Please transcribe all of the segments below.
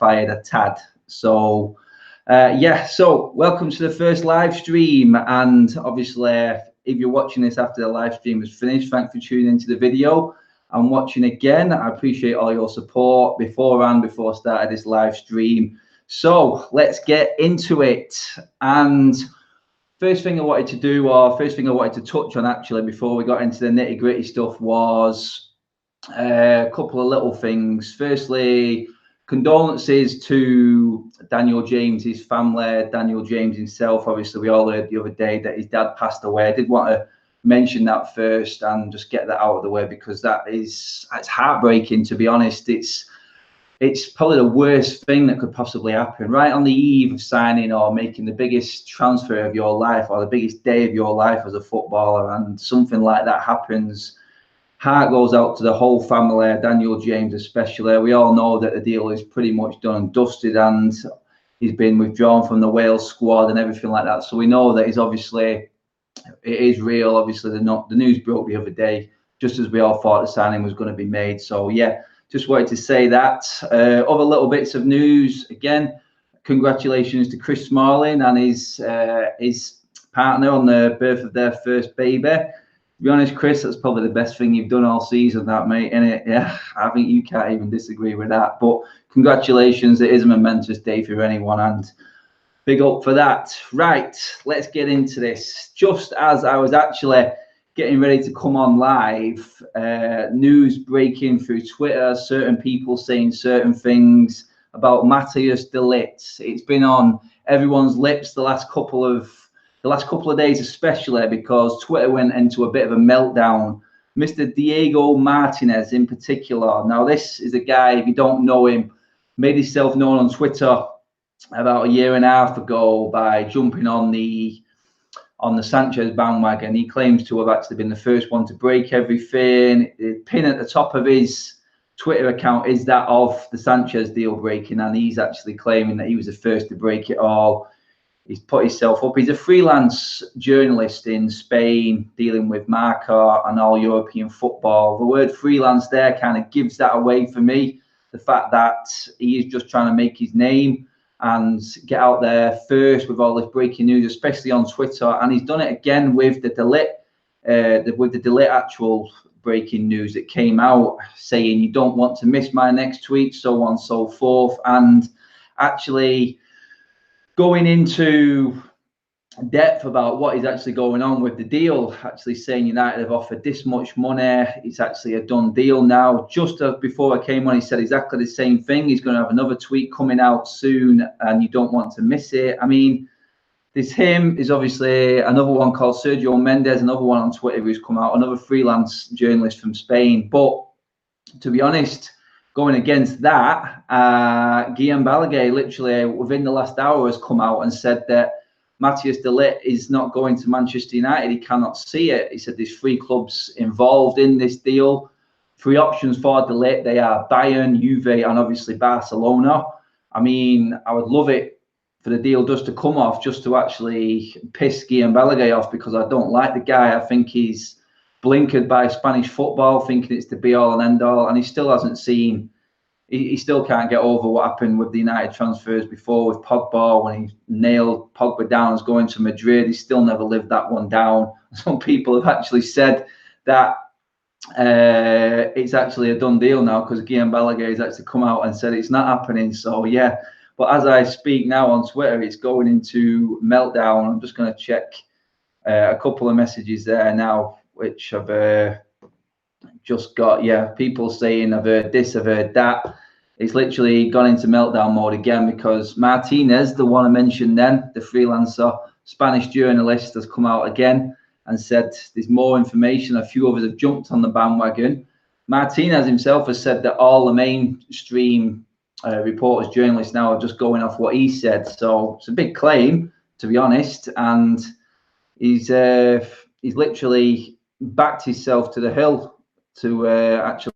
backfired a tad. So yeah, so welcome to the first live stream, and obviously if you're watching this after the live stream is finished, thanks for tuning into the video and watching again. I appreciate all your support before starting this live stream. So let's get into it. And first thing I wanted to do, or first thing I wanted to touch on actually before we got into the nitty-gritty stuff, was a couple of little things. Firstly, condolences to Daniel James, his family, Daniel James himself. Obviously, we all heard the other day that his dad passed away. I did want to mention that first and just get that out of the way, because it's heartbreaking, to be honest. It's probably the worst thing that could possibly happen, right on the eve of signing or making the biggest transfer of your life or the biggest day of your life as a footballer, and something like that happens. Heart goes out to the whole family, Daniel James especially. We all know that the deal is pretty much done and dusted, and he's been withdrawn from the Wales squad and everything like that. So we know that it is real. Obviously, the news broke the other day, just as we all thought the signing was going to be made. So yeah, just wanted to say that. Other little bits of news, again, congratulations to Chris Smalling and his partner on the birth of their first baby. To be honest, Chris, that's probably the best thing you've done all season, that, mate, innit? Yeah, I think you can't even disagree with that. But congratulations, it is a momentous day for anyone, and big up for that. Right, let's get into this. Just as I was actually getting ready to come on live, news breaking through Twitter, certain people saying certain things about Matthias de Ligt. It's been on everyone's lips the last couple of days, especially because Twitter went into a bit of a meltdown. Mr. Diego Martinez in particular. Now, this is a guy, if you don't know him, made himself known on Twitter about a year and a half ago by jumping on the Sanchez bandwagon. He claims to have actually been the first one to break everything. The pin at the top of his Twitter account is that of the Sanchez deal breaking, and he's actually claiming that he was the first to break it all. He's put himself up. He's a freelance journalist in Spain dealing with Marca and all European football. The word freelance there kind of gives that away for me. The fact that he is just trying to make his name and get out there first with all this breaking news, especially on Twitter. And he's done it again with the de Ligt actual breaking news that came out saying, "You don't want to miss my next tweet," so on and so forth. And actually going into depth about what is actually going on with the deal, actually saying United have offered this much money. It's actually a done deal now. Just before I came on, he said exactly the same thing. He's going to have another tweet coming out soon, and you don't want to miss it. I mean, there's him. There's obviously another one called Sergio Mendes, another one on Twitter who's come out, another freelance journalist from Spain. But to be honest, going against that, Guillaume Balaguer literally within the last hour has come out and said that Matthias de Ligt is not going to Manchester United. He cannot see it. He said there's 3 clubs involved in this deal. 3 options for de Ligt. They are Bayern, Juve, and obviously Barcelona. I mean, I would love it for the deal just to come off, just to actually piss Guillaume Balaguer off, because I don't like the guy. I think he's blinkered by Spanish football, thinking it's the be-all and end-all, and he still hasn't seen. He still can't get over what happened with the United transfers before with Pogba, when he nailed Pogba down as going to Madrid. He still never lived that one down. Some people have actually said that it's actually a done deal now, because Guillaume Balaguer has actually come out and said it's not happening. So yeah, but as I speak now on Twitter, it's going into meltdown. I'm just going to check a couple of messages there now, which I've just got. Yeah, people saying I've heard this, I've heard that. It's literally gone into meltdown mode again, because Martinez, the one I mentioned then, the freelancer Spanish journalist, has come out again and said there's more information. A few others have jumped on the bandwagon. Martinez himself has said that all the mainstream reporters, journalists now are just going off what he said. So it's a big claim, to be honest, and he's literally backed himself to the hill to actually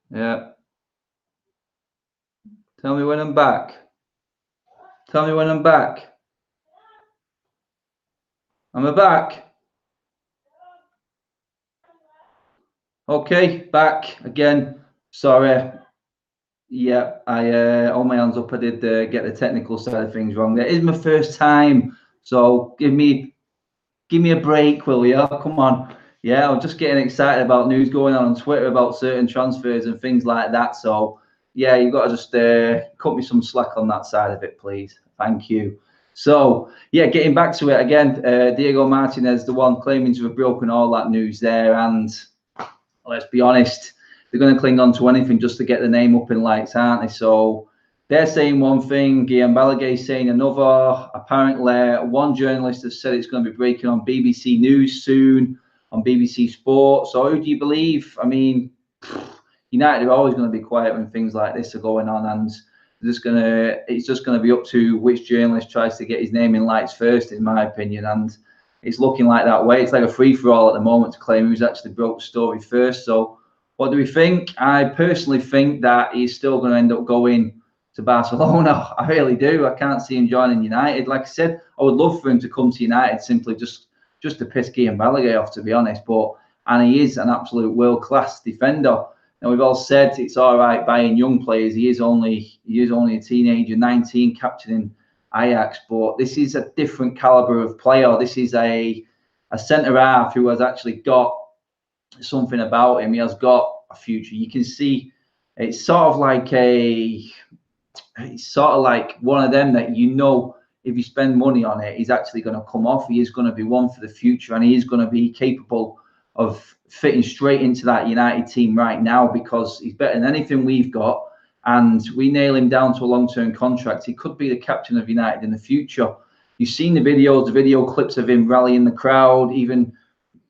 Yeah. Tell me when I'm back. Tell me when I'm back. Am I back? Okay, back again. Sorry. Yeah, I all my hands up. I did get the technical side of things wrong. It is my first time, so give me a break, will you? Come on. Yeah, I'm just getting excited about news going on Twitter about certain transfers and things like that. So, yeah, you've got to just cut me some slack on that side of it, please. Thank you. So, yeah, getting back to it again, Diego Martinez, the one claiming to have broken all that news there. And let's be honest, they're going to cling on to anything just to get the name up in lights, aren't they? So, they're saying one thing, Guillaume Balaguer saying another. Apparently, one journalist has said it's going to be breaking on BBC News soon, on BBC Sport. So who do you believe? I mean, United are always going to be quiet when things like this are going on, and it's just going to be up to which journalist tries to get his name in lights first, in my opinion. And it's looking like that way. It's like a free-for-all at the moment to claim who's actually broke the story first. So what do we think? I personally think that he's still going to end up going to Barcelona. I really do. I can't see him joining United. Like I said, I would love for him to come to United simply just to piss Guillaume Balaguer off, to be honest. And he is an absolute world-class defender. Now we've all said it's all right buying young players. He is only a teenager, 19, captaining Ajax. But this is a different caliber of player. This is a centre half who has actually got something about him. He has got a future. You can see it's sort of like one of them that if you spend money on it, he's actually going to come off. He is going to be one for the future, and he is going to be capable of fitting straight into that United team right now because he's better than anything we've got. And we nail him down to a long-term contract. He could be the captain of United in the future. You've seen the video clips of him rallying the crowd, even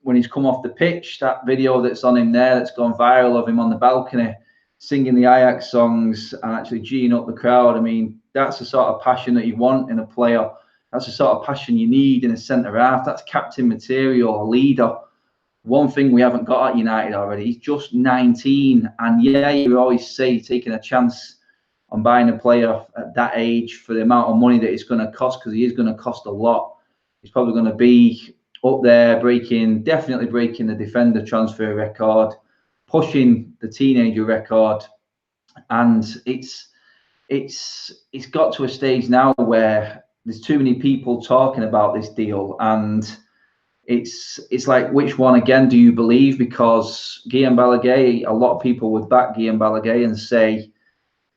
when he's come off the pitch. That video that's on him there, that's gone viral, of him on the balcony singing the Ajax songs and actually geeing up the crowd. I mean, that's the sort of passion that you want in a player. That's the sort of passion you need in a centre half. That's captain material, a leader. One thing we haven't got at United already, he's just 19. And yeah, you always say taking a chance on buying a player at that age for the amount of money that it's going to cost, because he is going to cost a lot. He's probably going to be up there definitely breaking the defender transfer record, pushing the teenager record. And it's got to a stage now where there's too many people talking about this deal, and it's like, which one again do you believe? Because Guillaume Balaguer, a lot of people would back Guillaume Balaguer and say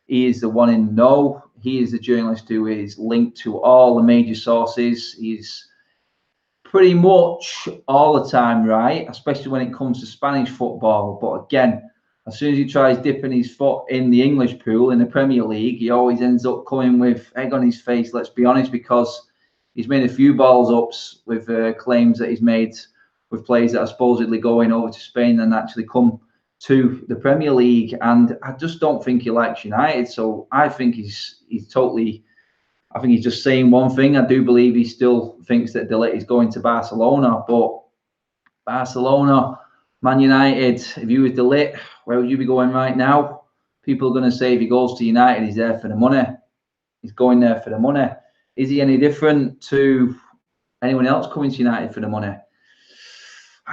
he is the one in know. He is the journalist who is linked to all the major sources. He's pretty much all the time right, especially when it comes to Spanish football. But again, as soon as he tries dipping his foot in the English pool, in the Premier League, he always ends up coming with egg on his face, let's be honest, because he's made a few balls ups with claims that he's made with players that are supposedly going over to Spain and actually come to the Premier League. And I just don't think he likes United. So I think he's just saying one thing. I do believe he still thinks that De Ligt is going to Barcelona, but Barcelona, Man United, if you were De Ligt, where would you be going right now? People are going to say if he goes to United, he's there for the money. He's going there for the money. Is he any different to anyone else coming to United for the money?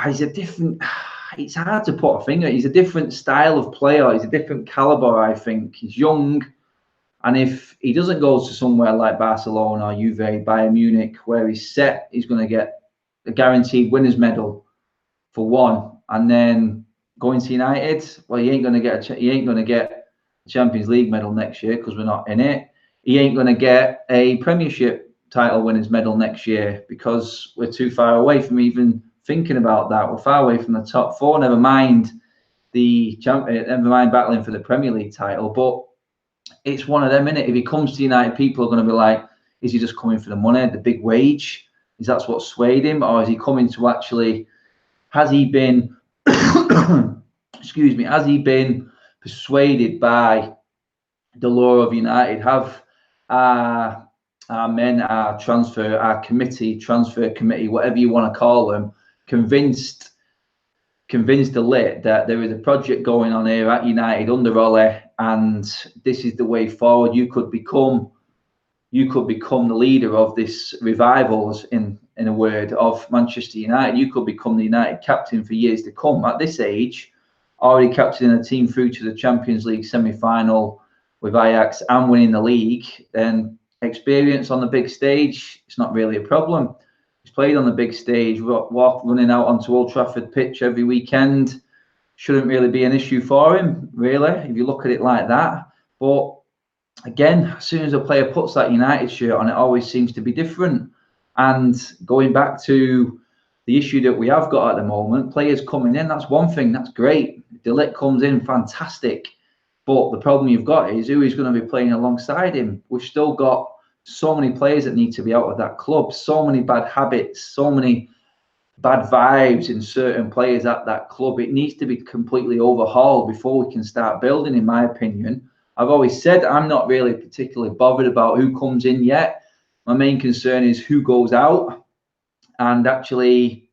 It's hard to put a finger. He's a different style of player. He's a different caliber, I think. He's young. And if he doesn't go to somewhere like Barcelona, Juve, Bayern Munich, where he's set, he's going to get a guaranteed winners medal for one. And then going to United, well, he ain't going to get a Champions League medal next year because we're not in it. He ain't going to get a Premiership title winners medal next year because we're too far away from even thinking about that. We're far away from the top four. Never mind battling for the Premier League title. But it's one of them, innit? If he comes to United, people are going to be like, is he just coming for the money, the big wage? Is that what swayed him? Or is he coming to actually, has he been, has he been persuaded by the lure of United? Have our men, our transfer committee, whatever you want to call them, convinced convinced the Ligt that there is a project going on here at United under Ole, and this is the way forward. You could become the leader of this revivals, in a word, of Manchester United. You could become the United captain for years to come. At this age, already captaining a team through to the Champions League semi-final with Ajax and winning the league, then experience on the big stage, it's not really a problem. He's played on the big stage, running out onto Old Trafford pitch every weekend. Shouldn't really be an issue for him, really, if you look at it like that. But again, as soon as a player puts that United shirt on, it always seems to be different. And going back to the issue that we have got at the moment, players coming in, that's one thing, that's great. De Ligt comes in, fantastic. But the problem you've got is who is going to be playing alongside him. We've still got so many players that need to be out of that club, so many bad habits, so many bad vibes in certain players at that club. It needs to be completely overhauled before we can start building, in my opinion. I've always said I'm not really particularly bothered about who comes in yet. My main concern is who goes out, and actually,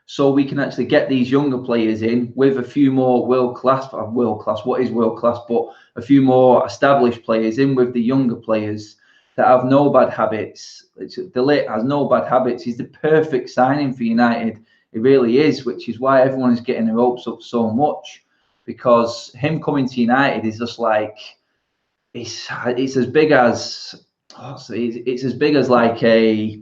so we can actually get these younger players in with a few more what is world class, but a few more established players in with the younger players that have no bad habits. De Ligt has no bad habits. He's the perfect signing for United. It really is, which is why everyone is getting their hopes up so much, because him coming to United is just like, it's as big as like a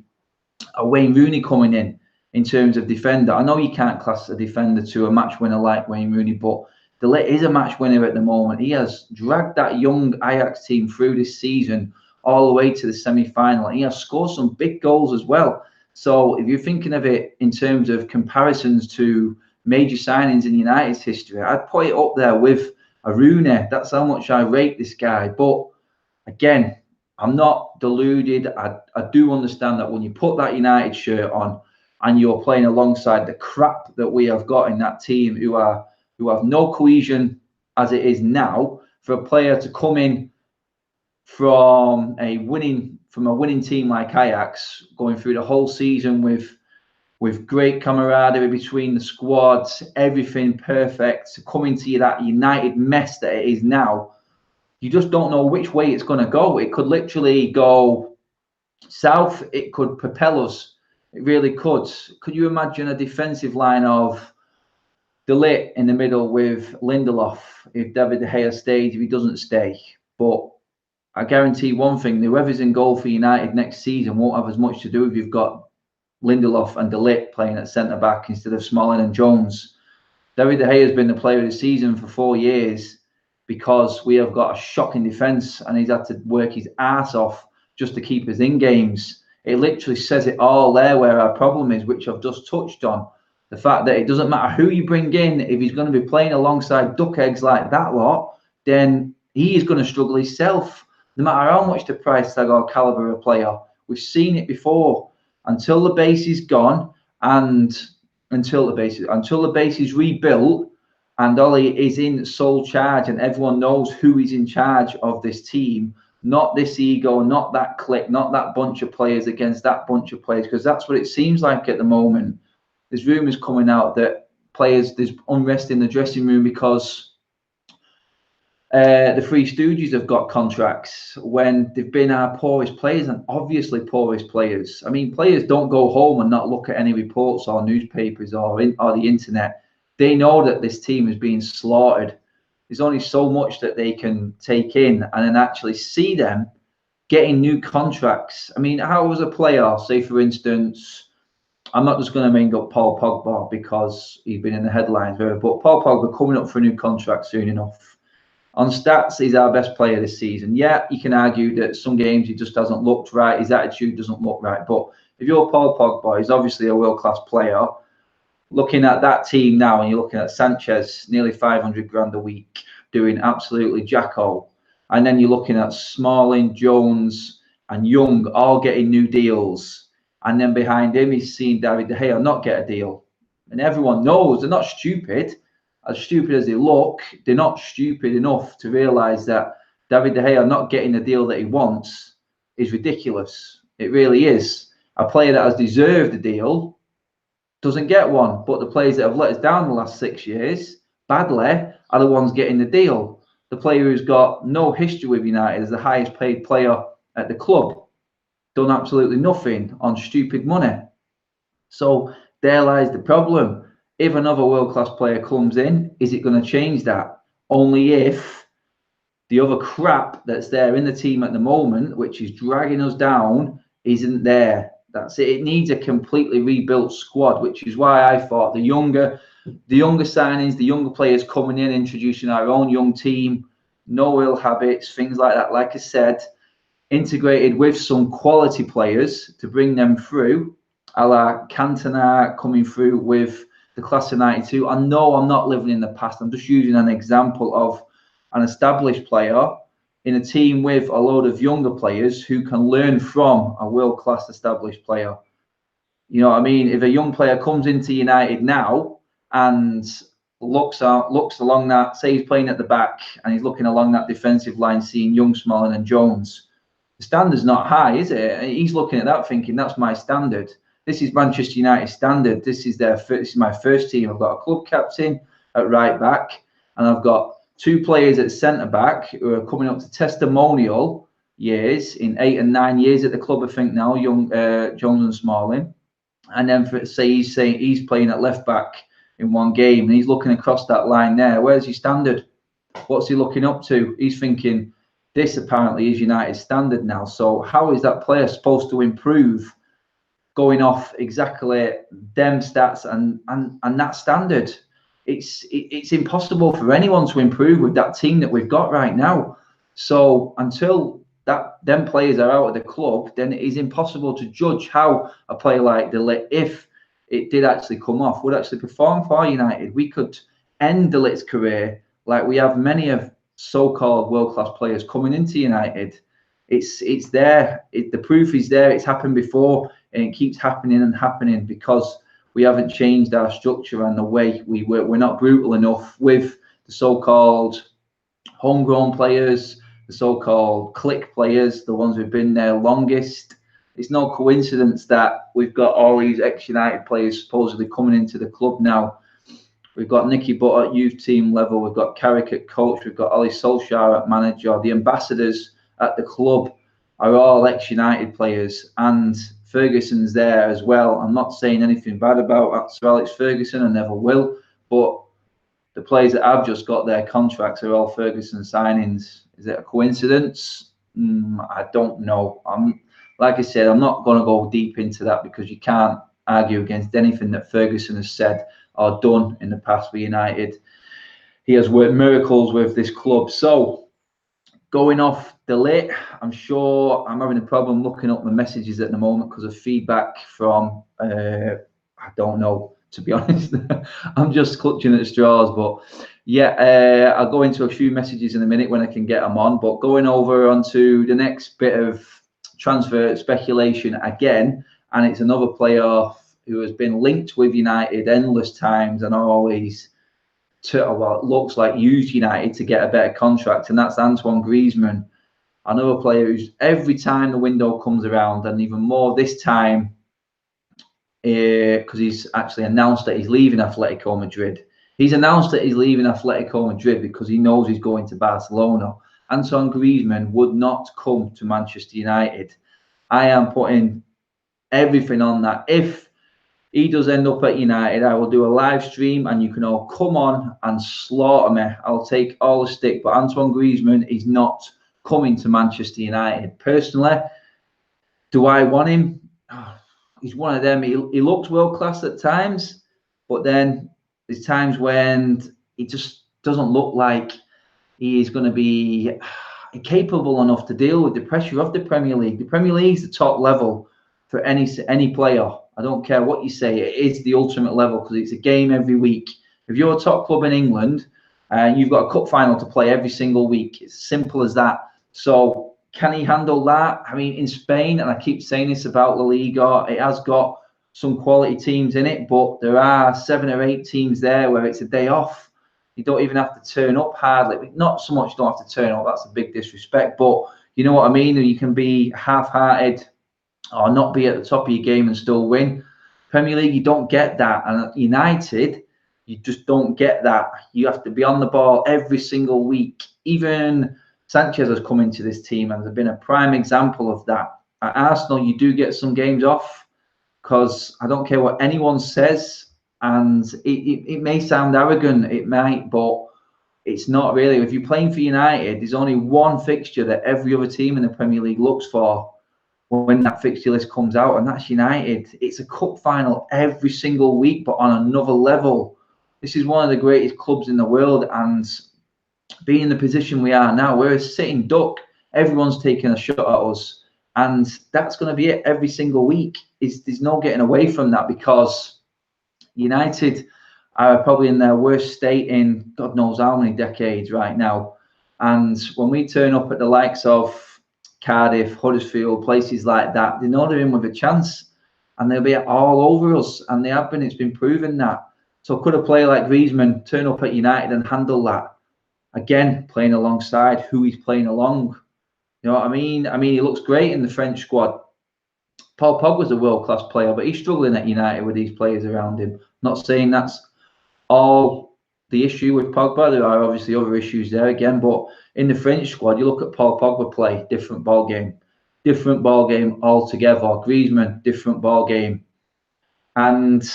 Wayne Rooney coming in terms of defender. I know you can't class a defender to a match winner like Wayne Rooney, but De Ligt is a match winner at the moment. He has dragged that young Ajax team through this season all the way to the semi-final. He has scored some big goals as well. So if you're thinking of it in terms of comparisons to major signings in United's history, I'd put it up there with a Rooney. That's how much I rate this guy. But again, I'm not deluded. I do understand that when you put that United shirt on and you're playing alongside the crap that we have got in that team, who have no cohesion as it is now, for a player to come in from a winning team like Ajax, going through the whole season with great camaraderie between the squads, everything perfect, to come into that United mess that it is now, you just don't know which way it's going to go. It could literally go south. It could propel us. It really could. Could you imagine a defensive line of De Ligt in the middle with Lindelof if David De Gea stays, if he doesn't stay? But I guarantee one thing, whoever's in goal for United next season won't have as much to do if you've got Lindelof and De Ligt playing at centre-back instead of Smalling and Jones. David De Gea has been the player of the season for 4 years because we have got a shocking defence, and he's had to work his ass off just to keep us in games. It literally says it all there where our problem is, which I've just touched on. The fact that it doesn't matter who you bring in, if he's going to be playing alongside duck eggs like that lot, then he is going to struggle himself, no matter how much the price tag or calibre of player. We've seen it before. Until the base is gone, and until the base is rebuilt, and Ollie is in sole charge, and everyone knows who is in charge of this team, not this ego, not that clique, not that bunch of players against that bunch of players, because that's what it seems like at the moment. There's rumours coming out that there's unrest in the dressing room because the Three Stooges have got contracts when they've been our poorest players, and obviously poorest players. I mean, players don't go home and not look at any reports or newspapers or the internet. They know that this team is being slaughtered. There's only so much that they can take in and then actually see them getting new contracts. I mean, how was a player, say for instance, I'm not just going to bring up Paul Pogba because he's been in the headlines, but Paul Pogba coming up for a new contract soon enough. On stats, he's our best player this season. Yeah, you can argue that some games he just hasn't looked right. His attitude doesn't look right. But if you're Paul Pogba, he's obviously a world-class player. Looking at that team now, and you're looking at Sanchez, nearly 500 grand a week, doing absolutely jack-all. And then you're looking at Smalling, Jones, and Young all getting new deals. And then behind him, he's seen David De Gea not get a deal. And everyone knows they're not stupid. As stupid as they look, they're not stupid enough to realise that David De Gea not getting the deal that he wants is ridiculous. It really is. A player that has deserved the deal doesn't get one. But the players that have let us down the last 6 years badly are the ones getting the deal. The player who's got no history with United as the highest paid player at the club, done absolutely nothing on stupid money. So there lies the problem. If another world-class player comes in, is it going to change that? Only if the other crap that's there in the team at the moment, which is dragging us down, isn't there. That's it. It needs a completely rebuilt squad, which is why I thought the younger signings, the younger players coming in, introducing our own young team, no ill habits, things like that. Like I said, integrated with some quality players to bring them through, a la Cantona coming through with the class of 92. I know I'm not living in the past. I'm just using an example of an established player in a team with a load of younger players who can learn from a world-class established player. You know what I mean? If a young player comes into United now and looks along that, say he's playing at the back and he's looking along that defensive line, seeing Young, Smalling and Jones, the standard's not high, is it? He's looking at that thinking, that's my standard. This is Manchester United standard. This is my first team. I've got a club captain at right back, and I've got 2 players at centre back who are coming up to testimonial years, in 8 and 9 years at the club, I think now, Young, Jones and Smalling. And then he's playing at left back in one game, and he's looking across that line there. Where's his standard? What's he looking up to? He's thinking, this apparently is United's standard now. So how is that player supposed to improve going off exactly them stats and that standard? It's impossible for anyone to improve with that team that we've got right now. So until them players are out of the club, then it is impossible to judge how a player like Ligt, if it did actually come off, would actually perform for United. We could end Ligt's career like we have many of so-called world-class players coming into United. It's there. The proof is there. It's happened before, and it keeps happening and happening because we haven't changed our structure and the way we work. We're not brutal enough with the so-called homegrown players, the so-called click players, the ones who've been there longest. It's no coincidence that we've got all these ex-United players supposedly coming into the club now. We've got Nicky Butt at youth team level. We've got Carrick at coach. We've got Ollie Solskjaer at manager. The ambassadors at the club are all ex-United players, and Ferguson's there as well. I'm not saying anything bad about Sir Alex Ferguson. I never will. But the players that have just got their contracts are all Ferguson signings. Is it a coincidence? I don't know. Like I said, I'm not going to go deep into that because you can't argue against anything that Ferguson has said or done in the past for United. He has worked miracles with this club. So going off the Ligt, I'm sure I'm having a problem looking up my messages at the moment because of feedback from, I don't know, to be honest. I'm just clutching at straws. But yeah, I'll go into a few messages in a minute when I can get them on. But going over onto the next bit of transfer speculation again, and it's another player who has been linked with United endless times and always, well, it looks like used United to get a better contract, and that's Antoine Griezmann. Another player who's every time the window comes around, and even more this time, because he's actually announced that he's leaving Atletico Madrid. He's announced that he's leaving Atletico Madrid because he knows he's going to Barcelona. Antoine Griezmann would not come to Manchester United. I am putting everything on that. If he does end up at United, I will do a live stream and you can all come on and slaughter me. I'll take all the stick. But Antoine Griezmann is not coming to Manchester United. Personally, do I want him? Oh, he's one of them. He looks world-class at times, but then there's times when he just doesn't look like he is going to be capable enough to deal with the pressure of the Premier League. The Premier League is the top level for any player. I don't care what you say. It is the ultimate level because it's a game every week. If you're a top club in England and you've got a cup final to play every single week, it's simple as that. So can he handle that? I mean, in Spain, and I keep saying this about La Liga, it has got some quality teams in it, but there are 7 or 8 teams there where it's a day off. You don't even have to turn up hardly. Not so much you don't have to turn up. That's a big disrespect. But you know what I mean? You can be half-hearted or not be at the top of your game and still win. Premier League, you don't get that. And at United, you just don't get that. You have to be on the ball every single week. Even Sanchez has come into this team and has been a prime example of that. At Arsenal, you do get some games off, because I don't care what anyone says, and it may sound arrogant, it might, but it's not really. If you're playing for United, there's only one fixture that every other team in the Premier League looks for when that fixture list comes out, and that's United. It's a cup final every single week, but on another level. This is one of the greatest clubs in the world, and being in the position we are now, we're a sitting duck. Everyone's taking a shot at us, and that's going to be it every single week. There's no getting away from that, because United are probably in their worst state in God knows how many decades right now. And when we turn up at the likes of Cardiff, Huddersfield, places like that, they know they're in with a chance, and they'll be all over us, and they have been. It's been proven that. So could a player like Griezmann turn up at United and handle that? Again, playing alongside who he's playing along. You know what I mean? I mean, he looks great in the French squad. Paul Pogba's a world-class player, but he's struggling at United with these players around him. Not saying that's all the issue with Pogba. There are obviously other issues there again, but in the French squad, you look at Paul Pogba play, different ball game altogether. Griezmann, different ball game. And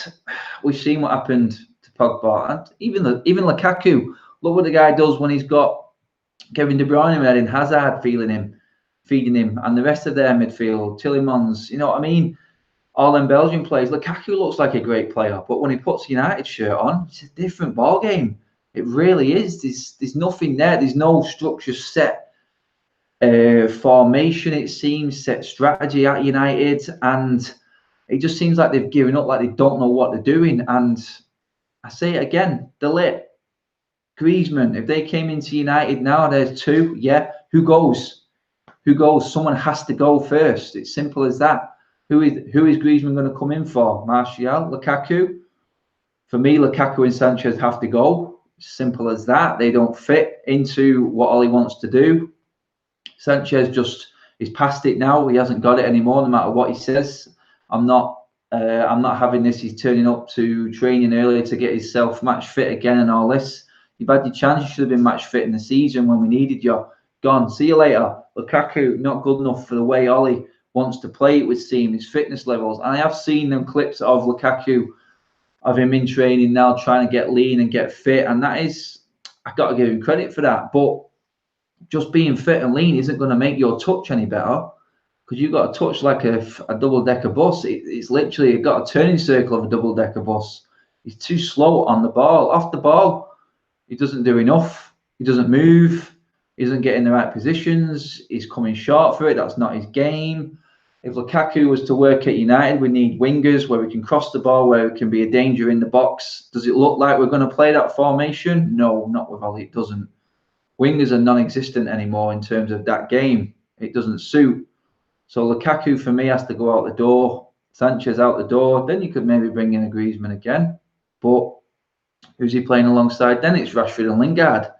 we've seen what happened to Pogba, and even Lukaku. Look what the guy does when he's got Kevin De Bruyne and Eden Hazard feeding him, and the rest of their midfield, Tillemans. You know what I mean? All them Belgian players. Lukaku looks like a great player, but when he puts United shirt on, it's a different ball game. It really is. There's nothing there. There's no structure set, formation. It seems set strategy at United, and it just seems like they've given up, like they don't know what they're doing. And I say it again, Ligt, Griezmann, if they came into United now, there's two. Yeah, who goes? Who goes? Someone has to go first. It's simple as that. Who is Griezmann going to come in for? Martial, Lukaku? For me, Lukaku and Sanchez have to go. Simple as that. They don't fit into what Ollie wants to do. Sanchez just is past it now. He hasn't got it anymore, no matter what he says. I'm not having this. He's turning up to training earlier to get himself match fit again and all this. You've had your chance. You should have been match fit in the season when we needed you. Gone. See you later. Lukaku, not good enough for the way Ollie wants to play, it would seem, his fitness levels. And I have seen them clips of Lukaku, of him in training now, trying to get lean and get fit. And that is, I've got to give him credit for that. But just being fit and lean isn't going to make your touch any better, because you've got a touch like a double-decker bus. It's literally got a turning circle of a double-decker bus. He's too slow on the ball. Off the ball, he doesn't do enough. He doesn't move. He doesn't get in the right positions. He's coming short for it. That's not his game. If Lukaku was to work at United, we need wingers where we can cross the ball, where it can be a danger in the box. Does it look like we're going to play that formation? No, not with Ollie. It doesn't. Wingers are non-existent anymore in terms of that game. It doesn't suit. So Lukaku, for me, has to go out the door. Sanchez out the door. Then you could maybe bring in a Griezmann again. But who's he playing alongside? Then it's Rashford and Lingard.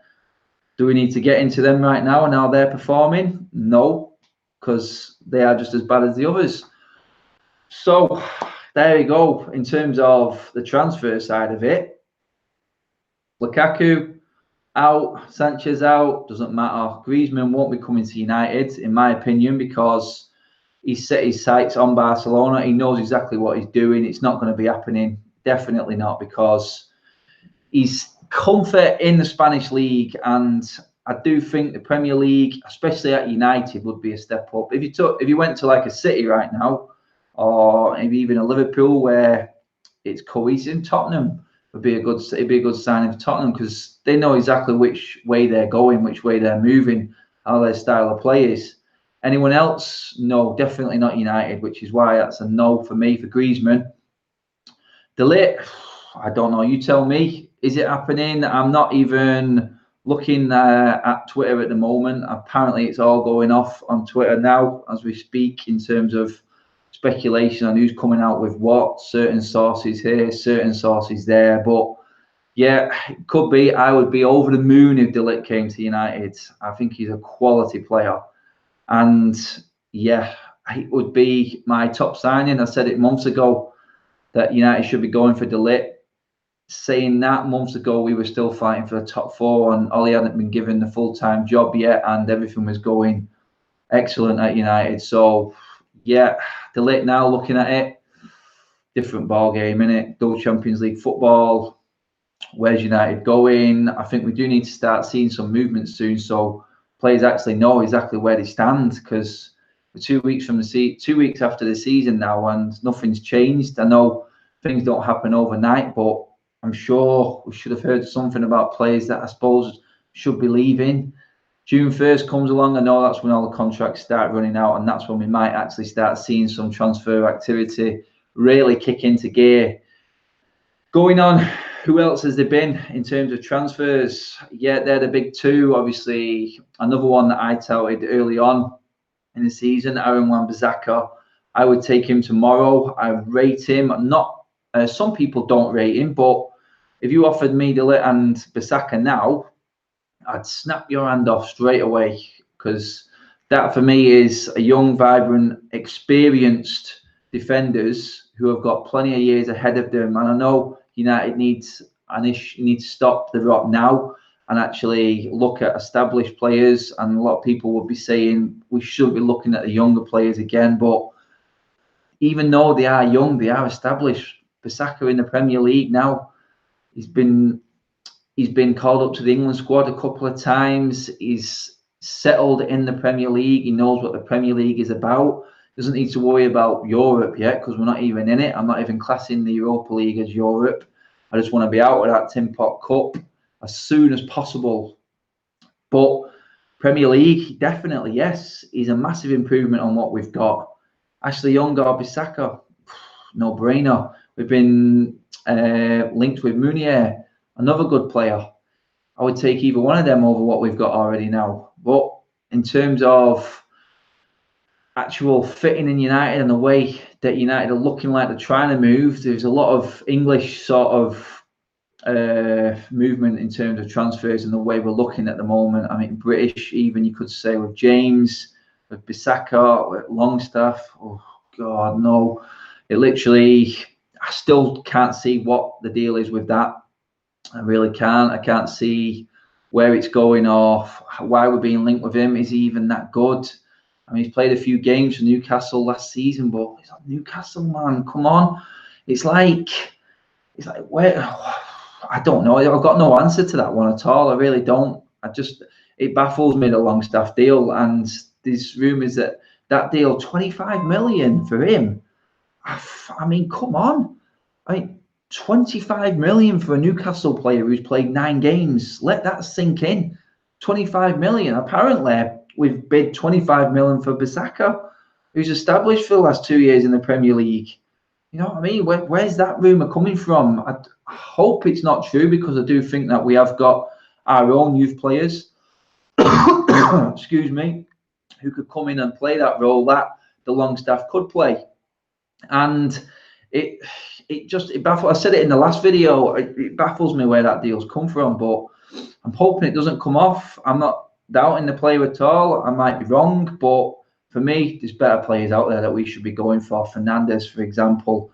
Do we need to get into them right now and how they're performing? No, because they are just as bad as the others. So there you go. In terms of the transfer side of it, Lukaku out, Sanchez out, doesn't matter. Griezmann won't be coming to United, in my opinion, because he's set his sights on Barcelona. He knows exactly what he's doing. It's not going to be happening. Definitely not, because he's comfort in the Spanish league, and I do think the Premier League, especially at United, would be a step up. If you went to like a City right now, or maybe even a Liverpool where it's cohesive, Tottenham would be a good signing for Tottenham, because they know exactly which way they're going, which way they're moving, how their style of play is. Anyone else? No, definitely not United, which is why that's a no for me for Griezmann. De Ligt, I don't know. You tell me. Is it happening? I'm not even looking at Twitter at the moment. Apparently, it's all going off on Twitter now as we speak in terms of speculation on who's coming out with what. Certain sources here, certain sources there. But yeah, it could be. I would be over the moon if De Ligt came to United. I think he's a quality player. And yeah, it would be my top signing. I said it months ago. that United should be going for De Ligt. Saying that months ago, we were still fighting for the top 4, and Ollie hadn't been given the full-time job yet, and everything was going excellent at United. So, yeah, De Ligt now looking at it, different ball game, innit? No Champions League football. Where's United going? I think we do need to start seeing some movement soon, so players actually know exactly where they stand, because we're 2 weeks from the 2 weeks after the season now, and nothing's changed. I know things don't happen overnight, but I'm sure we should have heard something about players that I suppose should be leaving. June 1st comes along. I know that's when all the contracts start running out, and that's when we might actually start seeing some transfer activity really kick into gear. Going on, who else has there been in terms of transfers? Yeah, they're the big two. Obviously, another one that I touted early on in the season, Aaron Wan-Bissaka. I would take him tomorrow. I rate him. Some people don't rate him, but if you offered me De Ligt and Bissaka now, I'd snap your hand off straight away, because that for me is a young, vibrant, experienced defenders who have got plenty of years ahead of them. And I know United needs to stop the rot now and actually look at established players. And a lot of people would be saying we should be looking at the younger players again. But even though they are young, they are established. Bissaka in the Premier League now. He's been called up to the England squad a couple of times. He's settled in the Premier League. He knows what the Premier League is about. Doesn't need to worry about Europe yet, because we're not even in it. I'm not even classing the Europa League as Europe. I just want to be out of that Tin Pot Cup as soon as possible. But Premier League, definitely, yes. He's a massive improvement on what we've got. Ashley Young or Bissaka, no brainer. We've been linked with Munier, another good player. I would take either one of them over what we've got already now. But in terms of actual fitting in United and the way that United are looking like they're trying to move, there's a lot of English sort of movement in terms of transfers and the way we're looking at the moment. I mean, British, even you could say, with James, with Bissaka, with Longstaff. Oh, God, no. It literally, I still can't see what the deal is with that. I really can't. I can't see where it's going or why we're being linked with him. Is he even that good? I mean, he's played a few games for Newcastle last season, but he's not Newcastle, man. Come on. It's like where? I don't know. I've got no answer to that one at all. I really don't. It baffles me, the Longstaff deal. And there's rumours that deal, 25 million for him. I mean, come on. 25 million for a Newcastle player who's played 9 games. Let that sink in. 25 million. Apparently, we've bid 25 million for Bissaka, who's established for the last 2 years in the Premier League. You know what I mean? Where's that rumour coming from? I hope it's not true, because I do think that we have got our own youth players, excuse me, who could come in and play that role that the Longstaff could play. And it baffles. I said it in the last video. It baffles me where that deal's come from, but I'm hoping it doesn't come off. I'm not doubting the player at all. I might be wrong, but for me, there's better players out there that we should be going for. Fernandes, for example.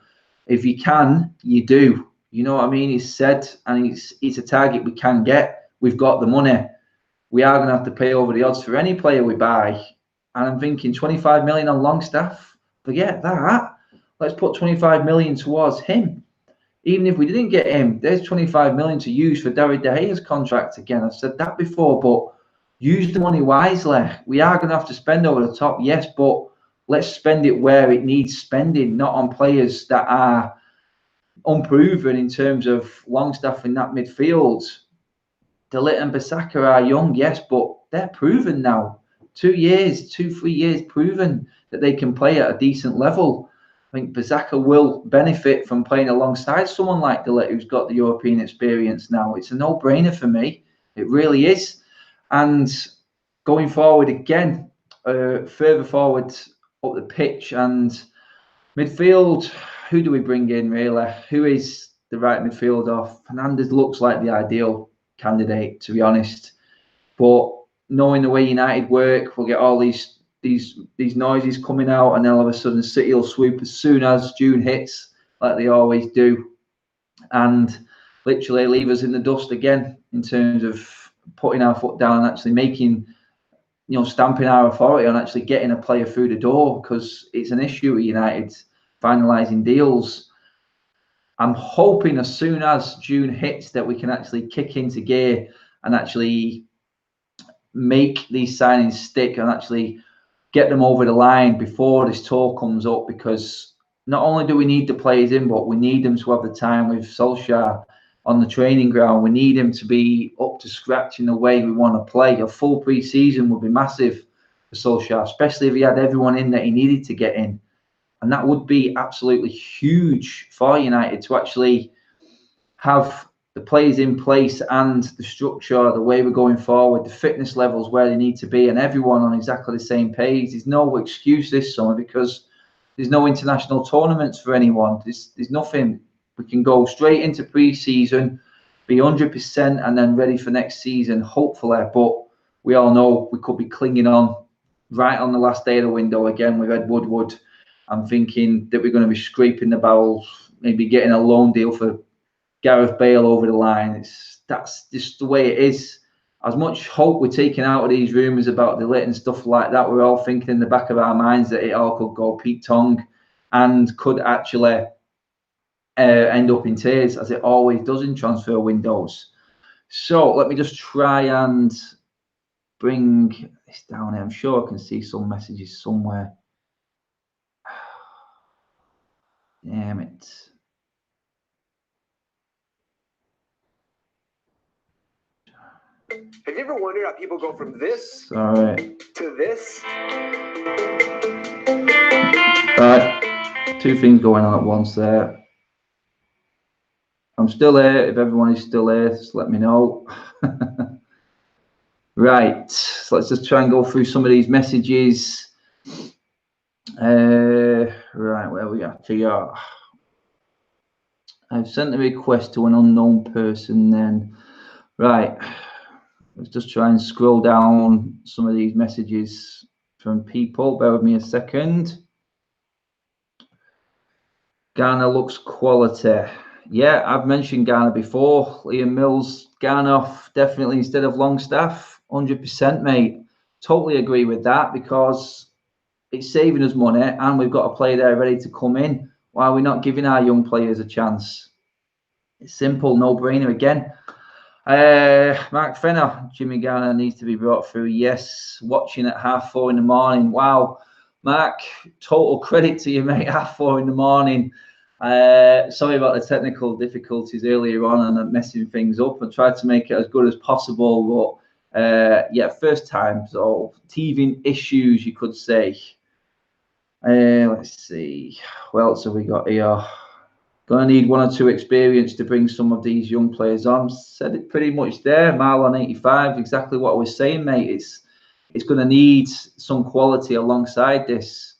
If you can, you do. You know what I mean? He's said, and it's a target we can get. We've got the money. We are going to have to pay over the odds for any player we buy. And I'm thinking 25 million on Longstaff. Forget that. Let's put 25 million towards him. Even if we didn't get him, there's 25 million to use for David De Gea's contract again. I've said that before, but use the money wisely. We are going to have to spend over the top, yes, but let's spend it where it needs spending, not on players that are unproven in terms of Longstaff in that midfield. De Ligt and Bissaka are young, yes, but they're proven now. 2 years, 3 years proven that they can play at a decent level. I think Bissaka will benefit from playing alongside someone like De Ligt, who's got the European experience now. It's a no-brainer for me. It really is. And going forward again, further forward up the pitch and midfield, who do we bring in really? Who is the right midfielder? Fernandes looks like the ideal candidate, to be honest. But knowing the way United work, we'll get all these noises coming out, and then all of a sudden City will swoop as soon as June hits. like they always do, and literally leave us in the dust again in terms of putting our foot down and actually making, stamping our authority on actually getting a player through the door, because it's an issue at United finalising deals. I'm hoping as soon as June hits that we can actually kick into gear and actually make these signings stick and actually get them over the line before this tour comes up, because not only do we need the players in, but we need them to have the time with Solskjaer on the training ground. We need him to be up to scratch in the way we want to play. A full pre-season would be massive for Solskjaer, especially if he had everyone in that he needed to get in. And that would be absolutely huge for United, to actually have the players in place and the structure, the way we're going forward, the fitness levels where they need to be, and everyone on exactly the same page. There's no excuse this summer because there's no international tournaments for anyone. There's nothing. We can go straight into pre-season, be 100% and then ready for next season, hopefully. But we all know we could be clinging on right on the last day of the window again with Ed Woodward. I'm thinking that we're going to be scraping the bowels, maybe getting a loan deal for Gareth Bale over the line. That's just the way it is. As much hope we're taking out of these rumours about the Ligt and stuff like that, we're all thinking in the back of our minds that it all could go Pete Tong and could actually end up in tears, as it always does in transfer windows. So let me just try and bring this down here. I'm sure I can see some messages somewhere. Damn it. Have you ever wondered how people go from this to this? Right, two things going on at once there. I'm still here. If everyone is still here, just let me know. Right, so let's just try and go through some of these messages. Right, where we at here? I've sent a request to an unknown person then. Right, let's just try and scroll down some of these messages from people. Bear with me a second. Ghana looks quality. Yeah, I've mentioned Ghana before. Liam Mills, Ghana definitely instead of Longstaff, 100%, mate. Totally agree with that, because it's saving us money and we've got a player there ready to come in. Why are we not giving our young players a chance? It's simple, no-brainer again. Mark Fenner, Jimmy Garner needs to be brought through. Yes, watching at 4:30 in the morning. Wow, Mark, total credit to you, mate. 4:30 in the morning. Sorry about the technical difficulties earlier on and messing things up. I tried to make it as good as possible, but yeah, first time, so teething issues, you could say. Let's see, what else have we got here? Going to need one or two experience to bring some of these young players on. Said it pretty much there. Marlon 85, exactly what I was saying, mate. It's going to need some quality alongside this.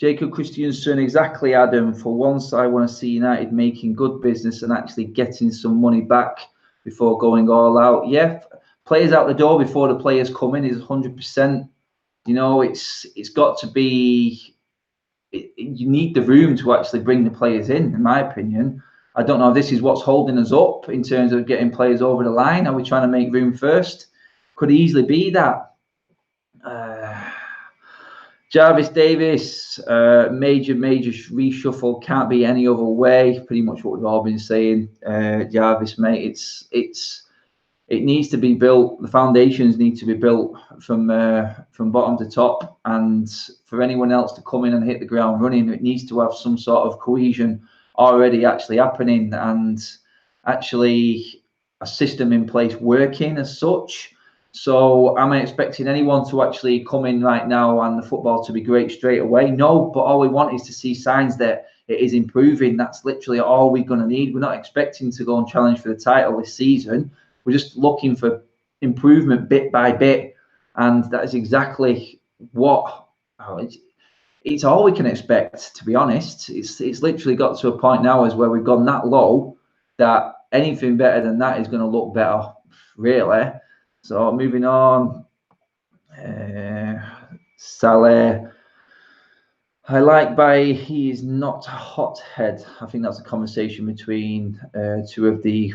Jacob Christiansen, exactly, Adam. For once, I want to see United making good business and actually getting some money back before going all out. Yeah, players out the door before the players come in is 100%. You know, it's got to be. You need the room to actually bring the players in my opinion. I don't know if this is what's holding us up in terms of getting players over the line. Are we trying to make room first? Could easily be that. Jarvis Davis, major reshuffle, can't be any other way. Pretty much what we've all been saying. Jarvis, mate, it needs to be built. The foundations need to be built from bottom to top, and for anyone else to come in and hit the ground running, it needs to have some sort of cohesion already actually happening, and actually a system in place working as such. So am I expecting anyone to actually come in right now and the football to be great straight away? No, but all we want is to see signs that it is improving. That's literally all we're going to need. We're not expecting to go and challenge for the title this season. We're just looking for improvement bit by bit, and that is exactly what it's all we can expect, to be honest. It's literally got to a point now as where we've gone that low that anything better than that is going to look better, really. So moving on, Saleh. I like Bailly. He is not a hothead. I think that's a conversation between two of the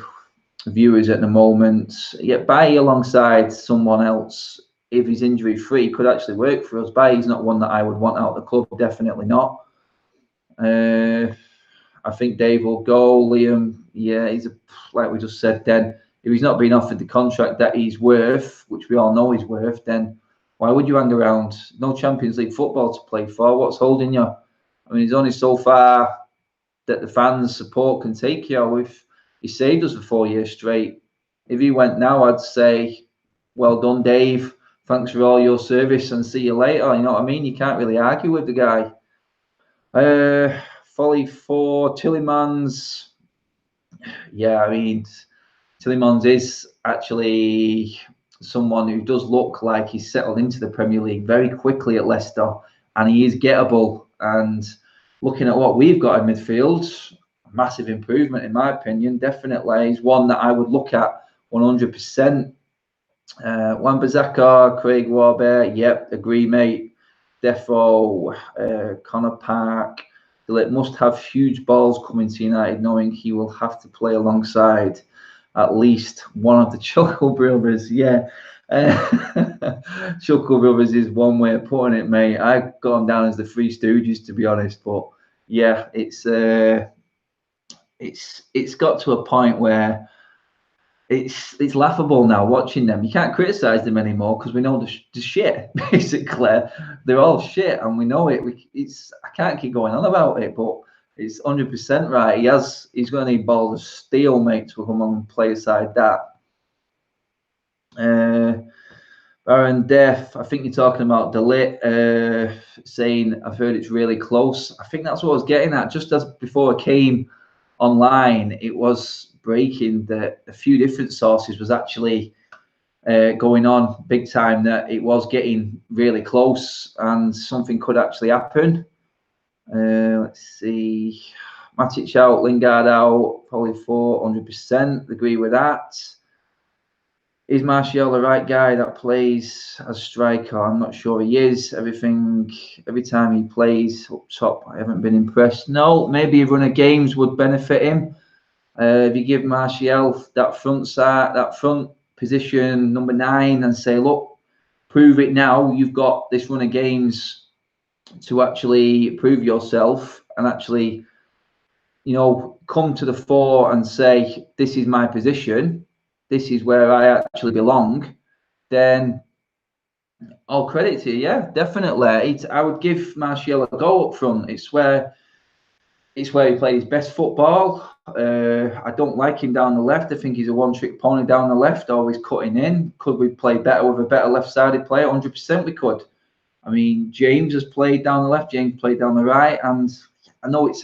viewers at the moment. Yeah, Bailly alongside someone else, if he's injury free, could actually work for us. Bailly's not one that I would want out of the club. Definitely not. I think Dave will go. Liam, yeah, he's like we just said. Then, if he's not being offered the contract that he's worth, which we all know he's worth, then why would you hang around? No Champions League football to play for. What's holding you? I mean, he's only so far that the fans' support can take you. If he saved us for 4 years straight, if he went now, I'd say, well done, Dave. Thanks for all your service and see you later. You know what I mean? You can't really argue with the guy. Folly for Tillemans. Yeah, I mean, Tillemans is actually someone who does look like he's settled into the Premier League very quickly at Leicester, and he is gettable. And looking at what we've got in midfield, massive improvement in my opinion. Definitely, he's one that I would look at 100%. Wan-Bissaka, Craig Warbear, yep, agree, mate. Defo, Connor Park. Ligt must have huge balls coming to United, knowing he will have to play alongside at least one of the Chuckle brothers. Yeah, Chuckle brothers is one way of putting it, mate. I've gone down as the Three Stooges, to be honest, but yeah, it's got to a point where it's laughable now watching them. You can't criticize them anymore because we know the shit. Basically, they're all shit, and we know it. I can't keep going on about it, but it's 100% right. He's going to need balls of steel, mate, to come on and play aside that. Baron Def, I think you're talking about Ligt, saying I've heard it's really close. I think that's what I was getting at. Just as before I came online, it was breaking that a few different sources was actually going on big time, that it was getting really close and something could actually happen. Let's see. Matic out, Lingard out, probably 400%. Agree with that. Is Martial the right guy that plays as striker? I'm not sure he is. Every time he plays up top, I haven't been impressed. No, maybe a run of games would benefit him. If you give Martial that front position, number 9, and say, look, prove it now. You've got this run of games to actually prove yourself and actually, come to the fore and say, this is my position. This is where I actually belong. Then all credit to you. Yeah, definitely. I would give Martial a go up front. It's where he played his best football. I don't like him down the left. I think he's a one-trick pony down the left, always cutting in. Could we play better with a better left-sided player? 100% we could. I mean, James has played down the left. James played down the right, and I know it's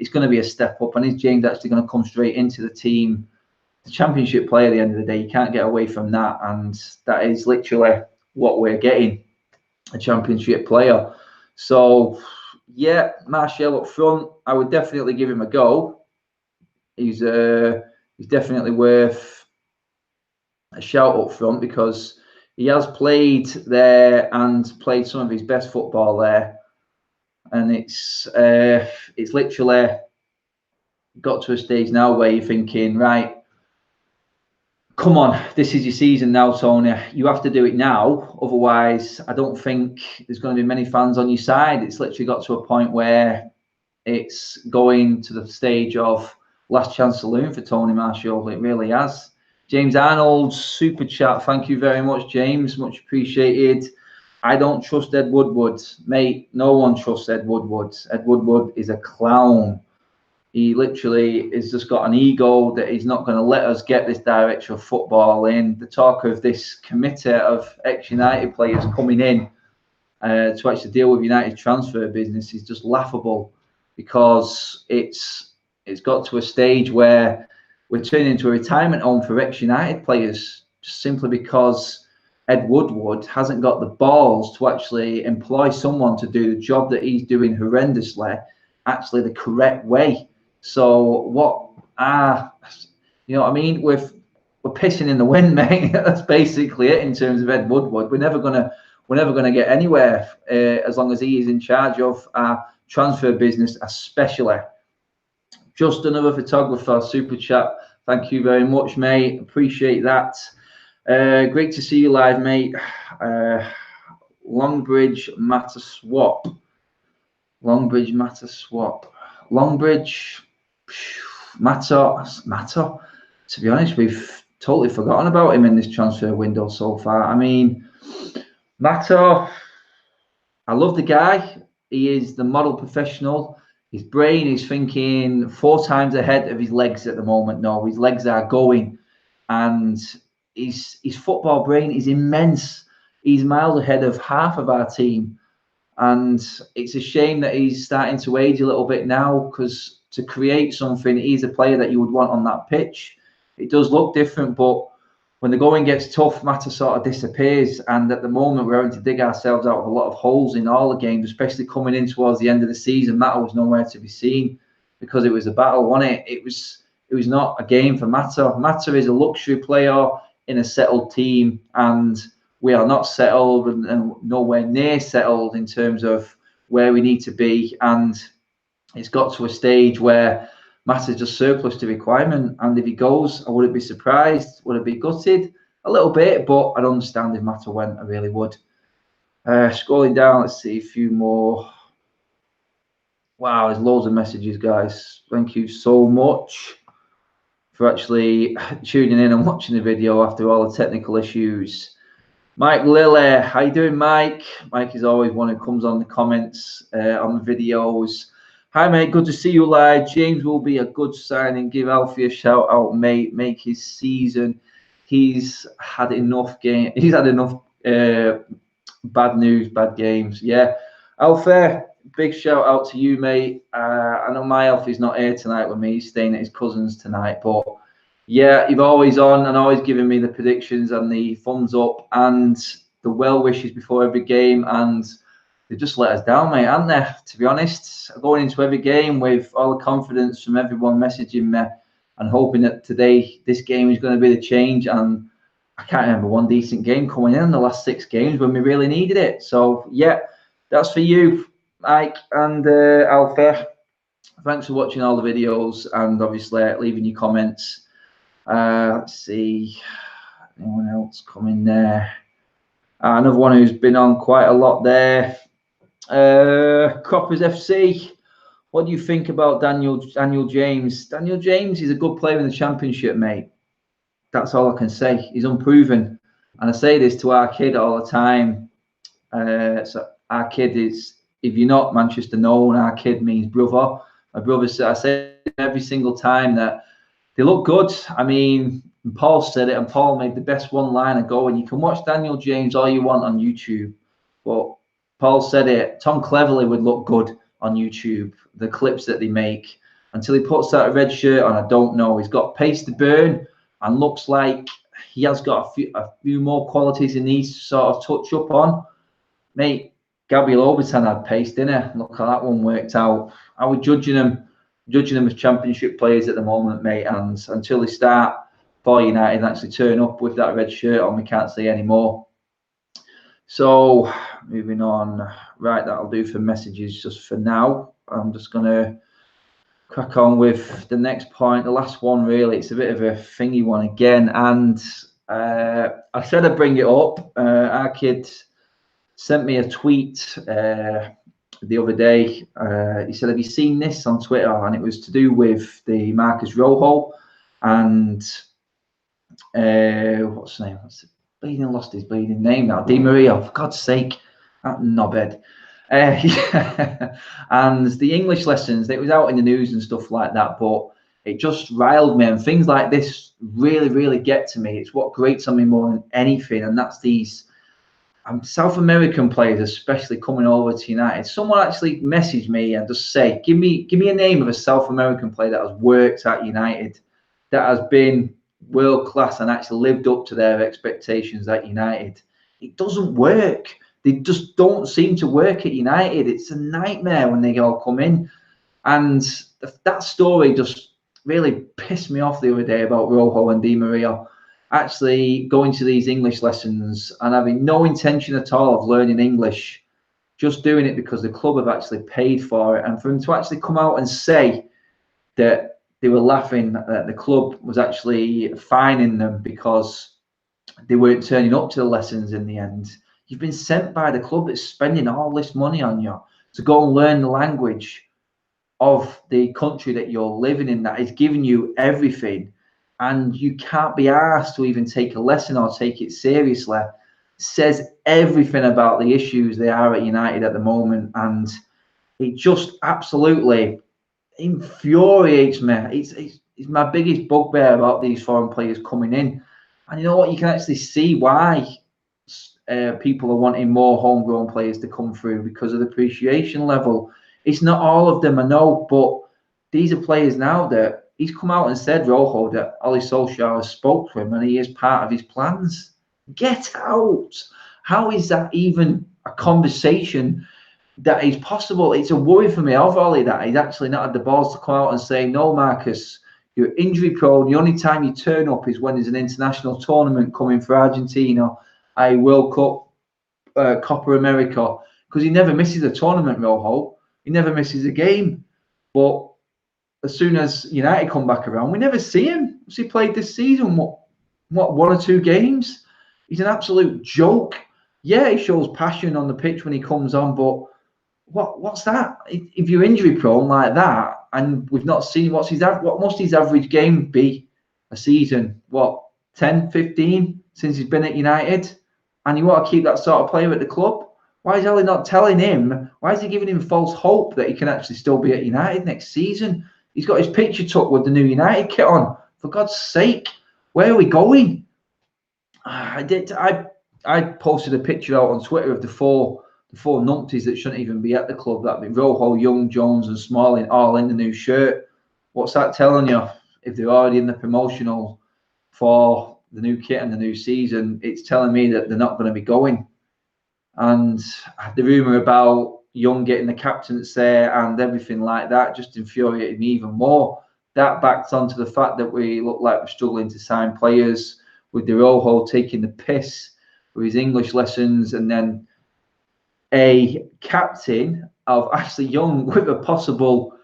going to be a step up. And is James actually going to come straight into the team? The Championship player at the end of the day, you can't get away from that, and that is literally what we're getting, a Championship player. So yeah, Martial up front, I would definitely give him a go. He's definitely worth a shout up front because he has played there and played some of his best football there, and it's literally got to a stage now where you're thinking, right, come on, this is your season now, Tony. You have to do it now. Otherwise, I don't think there's going to be many fans on your side. It's literally got to a point where it's going to the stage of last chance saloon for Tony Martial. It really has. James Arnold, super chat. Thank you very much, James. Much appreciated. I don't trust Ed Woodward. Mate, no one trusts Ed Woodward. Ed Woodward is a clown. He literally has just got an ego that he's not going to let us get this direction of football in. The talk of this committee of ex-United players coming in to actually deal with United transfer business is just laughable, because it's got to a stage where we're turning into a retirement home for ex-United players, just simply because Ed Woodward hasn't got the balls to actually employ someone to do the job that he's doing horrendously, actually the correct way. So you know what I mean? We're pissing in the wind, mate. That's basically it in terms of Ed Woodward. We're never gonna we're never going to get anywhere as long as he is in charge of our transfer business, especially. Just another photographer, super chat. Thank you very much, mate. Appreciate that. Great to see you live, mate. Longbridge Matter Swap. Longbridge Matter Swap. Longbridge Matter. To be honest, we've totally forgotten about him in this transfer window so far. I mean, Matter, I love the guy. He is the model professional. His brain is thinking 4 times ahead of his legs at the moment. No, his legs are going, and his football brain is immense. He's miles ahead of half of our team, and it's a shame that he's starting to age a little bit now, because to create something, he's a player that you would want on that pitch. It does look different, but when the going gets tough, Matter sort of disappears. And at the moment, we're having to dig ourselves out of a lot of holes in all the games, especially coming in towards the end of the season. Matter was nowhere to be seen because it was a battle, wasn't it? It was not a game for Matter. Matter is a luxury player in a settled team, and we are not settled and nowhere near settled in terms of where we need to be. And it's got to a stage where Matter's just surplus to requirement, and if he goes, I wouldn't be surprised. Would it be gutted? A little bit, but I'd understand if Matter went. I really would. Scrolling down, let's see a few more. Wow, there's loads of messages, guys. Thank you so much for actually tuning in and watching the video after all the technical issues. Mike Lilly, how you doing, Mike? Mike is always one who comes on the comments on the videos. Hi, mate. Good to see you live. James will be a good signing. Give Alfie a shout out, mate. Make his season. He's had enough He's had enough bad news, bad games. Yeah, Alfie, big shout out to you, mate. I know my Alfie's not here tonight with me. He's staying at his cousin's tonight, but yeah, you've always on and always giving me the predictions and the thumbs up and the well wishes before every game, and they just let us down, mate, aren't they? To be honest, going into every game with all the confidence from everyone messaging me and hoping that today this game is going to be the change. And I can't remember one decent game coming in the last 6 games when we really needed it. So yeah, that's for you, Mike and Alfie. Thanks for watching all the videos and obviously leaving your comments. Let's see, anyone else coming there? Another one who's been on quite a lot there. Croppers FC, what do you think about Daniel James? Daniel James is a good player in the Championship, mate. That's all I can say. He's unproven, and I say this to our kid all the time. So our kid is, if you're not Manchester known, our kid means brother. My brother, I say every single time that they look good. I mean, Paul said it, and Paul made the best one-liner go. And you can watch Daniel James all you want on YouTube, but Paul said it, Tom Cleverley would look good on YouTube, the clips that they make. Until he puts that red shirt on, I don't know. He's got pace to burn and looks like he has got a few more qualities he needs to sort of touch up on. Mate, Gabriel Obertan had pace, didn't he? Look how that one worked out. I was judging them as Championship players at the moment, mate, and until they start for United and actually turn up with that red shirt on, we can't see any more. So moving on, right, that'll do for messages just for now. I'm just going to crack on with the next point, the last one really. It's a bit of a thingy one again, and I said I'd bring it up. Our kid sent me a tweet the other day. He said, have you seen this on Twitter? And it was to do with the Marcus Rojo and what's his name? Lost his bleeding name now. Di Maria, for God's sake, that knobhead. Yeah. And the English lessons, it was out in the news and stuff like that, but it just riled me. And things like this really, really get to me. It's what grates on me more than anything, and that's these South American players, especially coming over to United. Someone actually messaged me and just say, give me a name of a South American player that has worked at United, that has been world class and actually lived up to their expectations at United. It doesn't work. They just don't seem to work at United. It's a nightmare when they all come in. And that story just really pissed me off the other day about Rojo and Di Maria. actually going to these English lessons and having no intention at all of learning English, just doing it because the club have actually paid for it. And for him to actually come out and say that they were laughing, that the club was actually fining them because they weren't turning up to the lessons in the end. You've been sent by the club that's spending all this money on you to go and learn the language of the country that you're living in, that is giving you everything, and you can't be asked to even take a lesson or take it seriously. It says everything about the issues they are at United at the moment, and it just absolutely infuriates me. It's my biggest bugbear about these foreign players coming in. And you know what? You can actually see why people are wanting more homegrown players to come through, because of the appreciation level. It's not all of them, I know, but these are players now that he's come out and said, Rojo, that Ole Solskjaer has spoke to him and he is part of his plans. Get out. How is that even a conversation that is possible? It's a worry for me of Ole that he's actually not had the balls to come out and say, no, Marcus, you're injury prone. The only time you turn up is when there's an international tournament coming for Argentina, a World Cup, Copa America, because he never misses a tournament, Rojo. He never misses a game. But as soon as United come back around, we never see him. He played this season, what, 1 or 2 games? He's an absolute joke. Yeah, he shows passion on the pitch when he comes on, but what's that? If you're injury prone like that, and we've not seen what must his average game be a season? What, 10, 15 since he's been at United? And you want to keep that sort of player at the club? Why is Ellie not telling him? Why is he giving him false hope that he can actually still be at United next season? He's got his picture took with the new United kit on. For God's sake, where are we going? I posted a picture out on Twitter of the four numpties that shouldn't even be at the club. That'd be Rojo, Young, Jones, and Smalling, all in the new shirt. What's that telling you? If they're already in the promotional for the new kit and the new season, it's telling me that they're not going to be going. And the rumour about Young getting the captaincy and everything like that just infuriated me even more. That backed onto the fact that we look like we're struggling to sign players, with the Rojo taking the piss with his English lessons, and then a captain of Ashley Young with a possible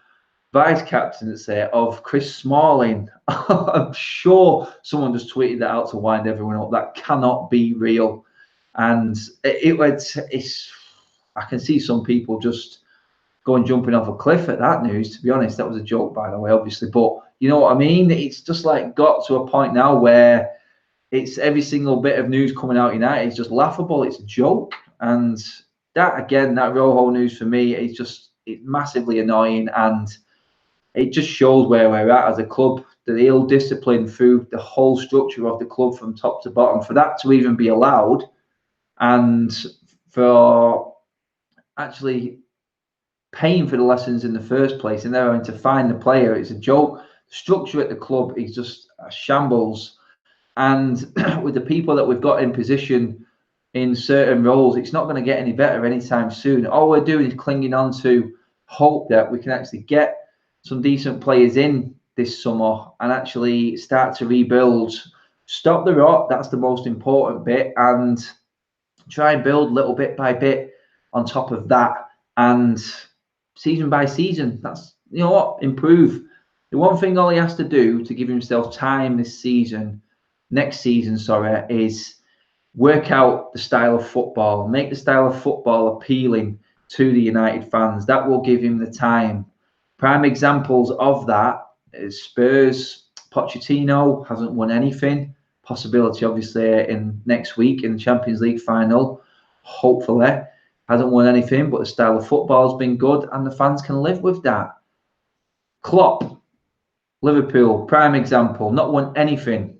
vice captaincy of Chris Smalling. I'm sure someone just tweeted that out to wind everyone up. That cannot be real. And it's I can see some people just going jumping off a cliff at that news. To be honest, that was a joke, by the way, obviously. But you know what I mean? It's just like got to a point now where it's every single bit of news coming out United is just laughable. It's a joke. And that, again, that Rojo news for me is just, it's massively annoying, and it just shows where we're at as a club. The ill discipline through the whole structure of the club from top to bottom, for that to even be allowed, and for actually paying for the lessons in the first place and then having to find the player, it's a joke. The structure at the club is just a shambles. And with the people that we've got in position in certain roles, it's not going to get any better anytime soon. All we're doing is clinging on to hope that we can actually get some decent players in this summer and actually start to rebuild. Stop the rot, that's the most important bit, and try and build little bit by bit on top of that. And season by season, that's, you know what, improve. The one thing all he has to do to give himself time this season, next season, sorry, is work out the style of football, make the style of football appealing to the United fans. That will give him the time. Prime examples of that is Spurs. Pochettino hasn't won anything. Possibility, obviously, in next week in the Champions League final. Hopefully, hasn't won anything, but the style of football has been good, and the fans can live with that. Klopp, Liverpool, prime example, not won anything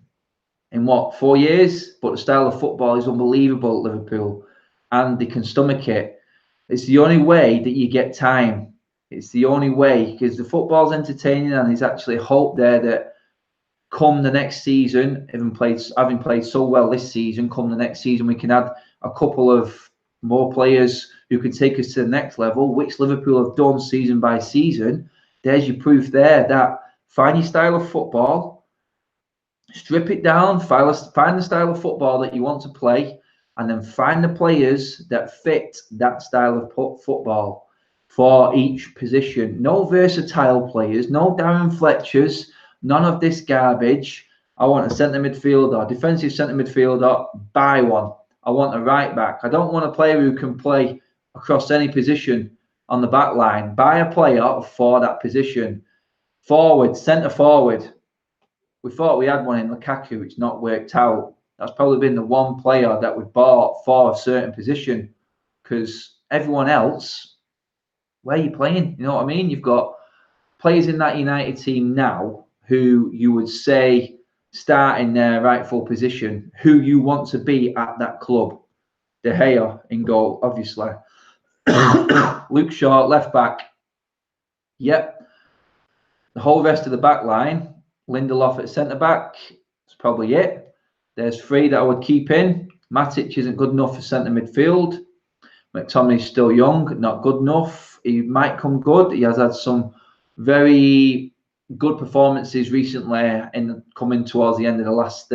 in what, 4 years, but the style of football is unbelievable at Liverpool, and they can stomach it. It's the only way that you get time. It's the only way, because the football's entertaining, and there's actually hope there that come the next season, having played so well this season, come the next season we can add a couple of more players who can take us to the next level, which Liverpool have done season by season. There's your proof there that find your style of football, Strip it down, find the style of football that you want to play, and then find the players that fit that style of football for each position. No versatile players, no Darren Fletchers, none of this garbage. I want a centre midfielder, defensive centre midfielder, buy one. I want a right back. I don't want a player who can play across any position on the back line. Buy a player for that position. Forward, centre forward. We thought we had one in Lukaku. It's not worked out. That's probably been the one player that we bought for a certain position, because everyone else, where are you playing? You know what I mean? You've got players in that United team now who you would say start in their rightful position, who you want to be at that club. De Gea in goal, obviously. Luke Shaw, left back. Yep. The whole rest of the back line, Lindelof at centre back. That's probably it. There's three that I would keep in. Matic isn't good enough for centre midfield. McTominay's still young, not good enough. He might come good. He has had some very good performances recently in coming towards the end of the last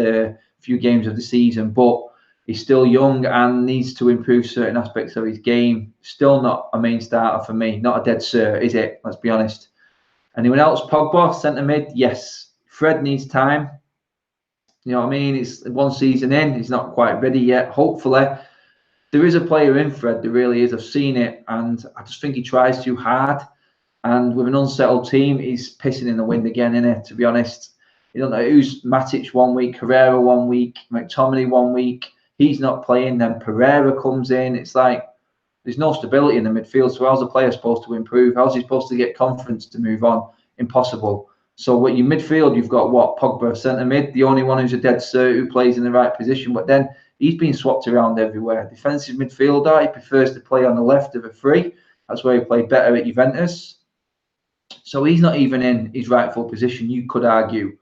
few games of the season, but he's still young and needs to improve certain aspects of his game. Still not a main starter for me. Not a dead cert, is it? Let's be honest. Anyone else? Pogba, centre mid? Yes. Fred needs time. You know what I mean? It's one season in. He's not quite ready yet. Hopefully, there is a player in Fred. There really is. I've seen it, and I just think he tries too hard. And with an unsettled team, he's pissing in the wind again, innit? To be honest, you don't know who's Matic 1 week, Herrera 1 week, McTominay 1 week. He's not playing. Then Pereira comes in. It's like there's no stability in the midfield. So how's the player supposed to improve? How's he supposed to get confidence to move on? Impossible. So what your midfield, you've got what? Pogba, centre mid, the only one who's a dead cert who plays in the right position. But then he's been swapped around everywhere. Defensive midfielder, he prefers to play on the left of a three. That's where he played better at Juventus. So he's not even in his rightful position, you could argue.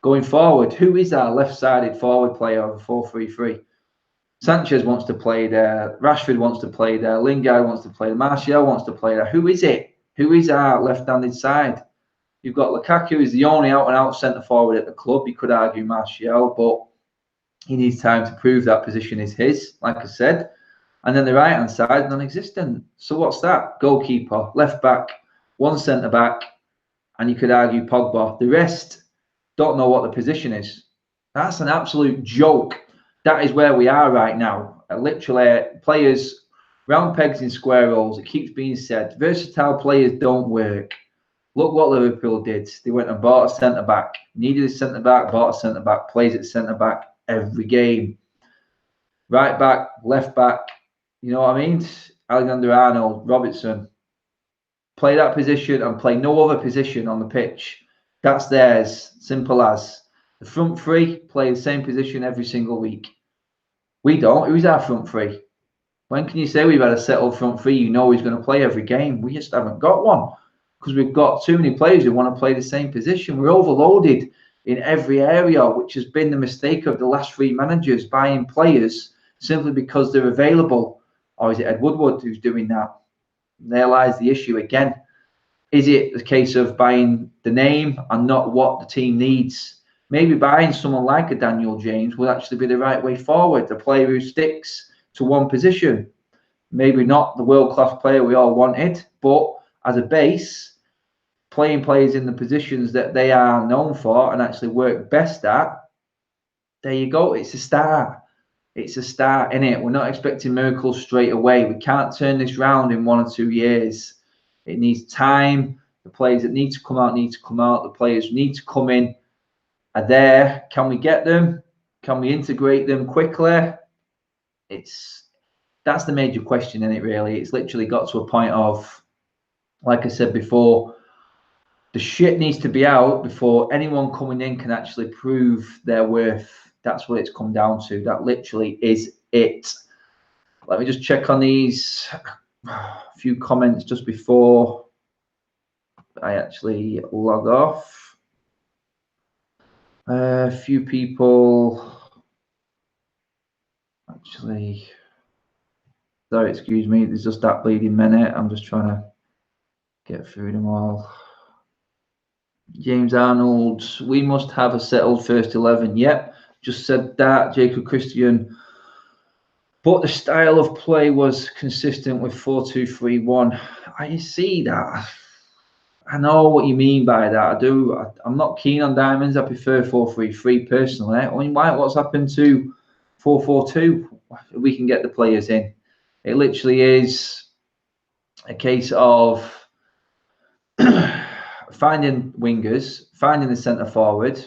Going forward, who is our left-sided forward player of a 4-3-3? Sanchez wants to play there. Rashford wants to play there. Lingard wants to play there. Martial wants to play there. Who is it? Who is our left-handed side? You've got Lukaku, who's the only out-and-out centre-forward at the club. You could argue Martial, but he needs time to prove that position is his, like I said. And then the right-hand side, non-existent. So what's that? Goalkeeper, left-back, one centre-back, and you could argue Pogba. The rest don't know what the position is. That's an absolute joke. That is where we are right now. Literally, players round pegs in square holes. It keeps being said. Versatile players don't work. Look what Liverpool did. They went and bought a centre-back. Needed a centre-back, bought a centre-back. Plays at centre-back every game. Right back, left back. You know what I mean? Alexander-Arnold, Robertson. Play that position and play no other position on the pitch. That's theirs. Simple as. The front three play the same position every single week. We don't. Who's our front three? When can you say we've had a settled front three? You know he's going to play every game. We just haven't got one because we've got too many players who want to play the same position. We're overloaded in every area, which has been the mistake of the last three managers, buying players simply because they're available. Or is it Ed Woodward who's doing that? There lies the issue again. Is it a case of buying the name and not what the team needs? Maybe buying someone like a Daniel James will actually be the right way forward, a player who sticks to one position. Maybe not the world-class player we all wanted, but as a base, playing players in the positions that they are known for and actually work best at, there you go. It's a start. It's a start, innit? We're not expecting miracles straight away. We can't turn this round in 1 or 2 years. It needs time. The players that need to come out need to come out. The players need to come in are there. Can we get them? Can we integrate them quickly? That's the major question, isn't it, really? It's literally got to a point of, like I said before, the shit needs to be out before anyone coming in can actually prove their worth. That's what it's come down to. That literally is it. Let me just check on these few comments just before I actually log off. A few people actually, sorry, excuse me, there's just that bleeding minute. I'm just trying to get through them all. James Arnold, we must have a settled first 11. Yep, just said that. Jacob Christian. But the style of play was consistent with 4-2-3-1. I see that. I know what you mean by that. I do. I'm not keen on diamonds. I prefer 4-3-3 personally. I mean, what's happened to 4-4-2? We can get the players in. It literally is a case of finding wingers, finding the centre forward,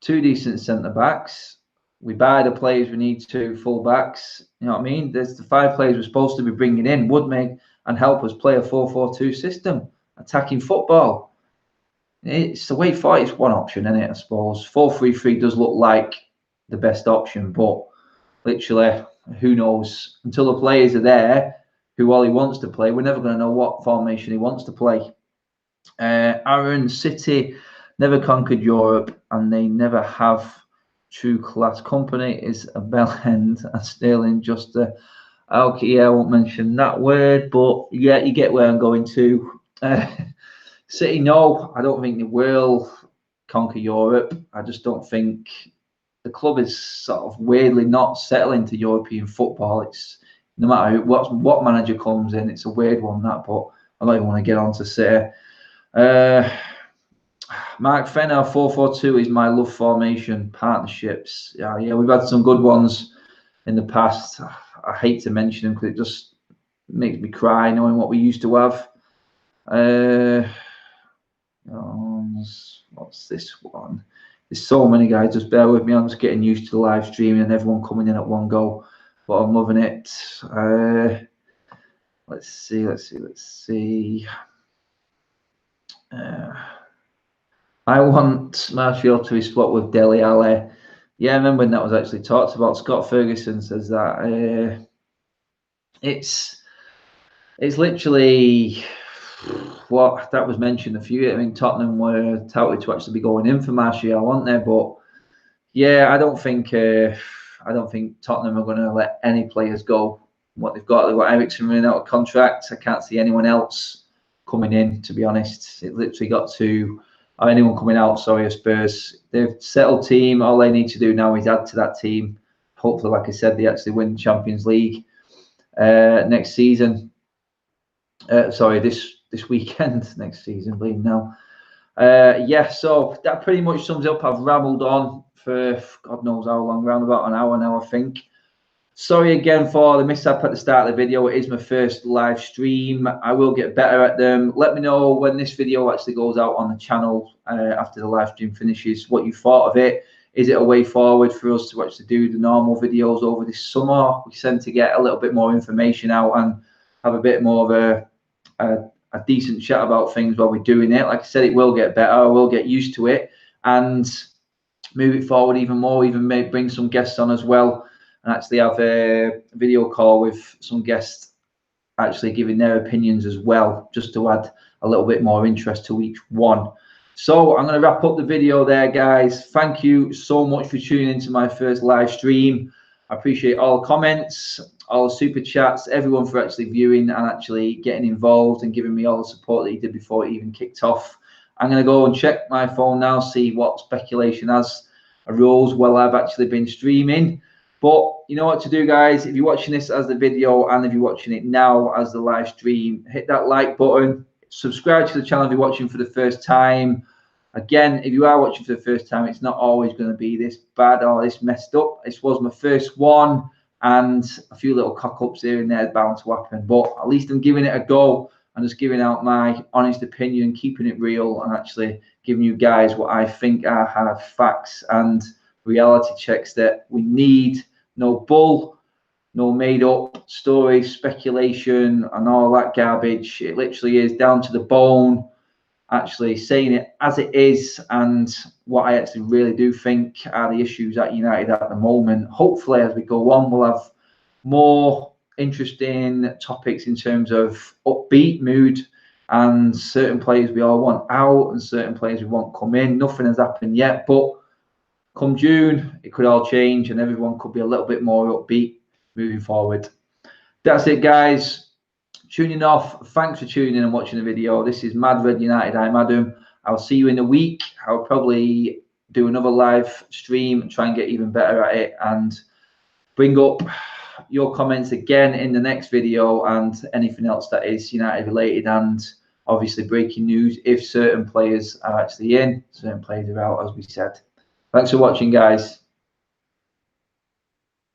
2 decent centre backs. We buy the players we need to, full backs. You know what I mean? There's the 5 players we're supposed to be bringing in would make and help us play a 4-4-2 system, attacking football. It's the way forward. It's one option, isn't it? I suppose 4-3-3 does look like the best option, but literally, who knows? Until the players are there, who all he wants to play, we're never going to know what formation he wants to play. Aaron, City never conquered Europe, and they never have. True class. Company is a bell end, and Sterling just a. Okay, yeah, I won't mention that word, but yeah, you get where I'm going to. City, no, I don't think they will conquer Europe. I just don't think the club is sort of weirdly not settling to European football. It's no matter what manager comes in, it's a weird one, that, but I don't even want to get on to City. Mark Fenner, 4-4-2 is my love formation. Partnerships. Yeah, we've had some good ones in the past. I hate to mention them because it just makes me cry knowing what we used to have. What's this one? There's so many guys. Just bear with me. I'm just getting used to the live streaming and everyone coming in at one go. But I'm loving it. Let's see. I want Martial to be split with Dele Alli. Yeah, I remember when that was actually talked about. Scott Ferguson says that. It's literally what that was mentioned a few. I mean, Tottenham were touted to actually be going in for Martial, weren't they? But yeah, I don't think Tottenham are going to let any players go. What they've got Eriksen running out of contract. I can't see anyone else coming in, to be honest. It literally got to. Or anyone coming out, sorry, Spurs. They've settled team. All they need to do now is add to that team. Hopefully, like I said, they actually win the Champions League next season. This weekend, next season, believe now. Yeah, so that pretty much sums up. I've rambled on for God knows how long, around about an hour now, I think. Sorry again for the mishap at the start of the video. It is my first live stream. I will get better at them. Let me know when this video actually goes out on the channel after the live stream finishes, what you thought of it. Is it a way forward for us to actually do the normal videos over this summer? We tend to get a little bit more information out and have a bit more of a decent chat about things while we're doing it. Like I said, it will get better. I will get used to it and move it forward even more, even maybe bring some guests on as well. And actually have a video call with some guests actually giving their opinions as well, just to add a little bit more interest to each one. So I'm going to wrap up the video there, guys. Thank you so much for tuning into my first live stream. I appreciate all the comments, all the super chats, everyone for actually viewing and actually getting involved and giving me all the support that you did before it even kicked off. I'm going to go and check my phone now, see what speculation has arose while I've actually been streaming. But you know what to do, guys. If you're watching this as the video and if you're watching it now as the live stream, hit that like button. Subscribe to the channel if you're watching for the first time. Again, if you are watching for the first time, it's not always going to be this bad or this messed up. This was my first one, and a few little cock-ups here and there are bound to happen. But at least I'm giving it a go. I'm just giving out my honest opinion, keeping it real, and actually giving you guys what I think are hard facts and reality checks that we need. No bull, no made up stories, speculation, and all that garbage. It literally is down to the bone, actually saying it as it is, and what I actually really do think are the issues at United at the moment. Hopefully, as we go on, we'll have more interesting topics in terms of upbeat mood and certain players we all want out and certain players we want come in. Nothing has happened yet, but come June, it could all change and everyone could be a little bit more upbeat moving forward. That's it, guys. Tuning off. Thanks for tuning in and watching the video. This is Mad Red United. I'm Adam. I'll see you in a week. I'll probably do another live stream and try and get even better at it, and bring up your comments again in the next video, and anything else that is United related, and obviously breaking news if certain players are actually in, certain players are out, as we said. Thanks for watching, guys.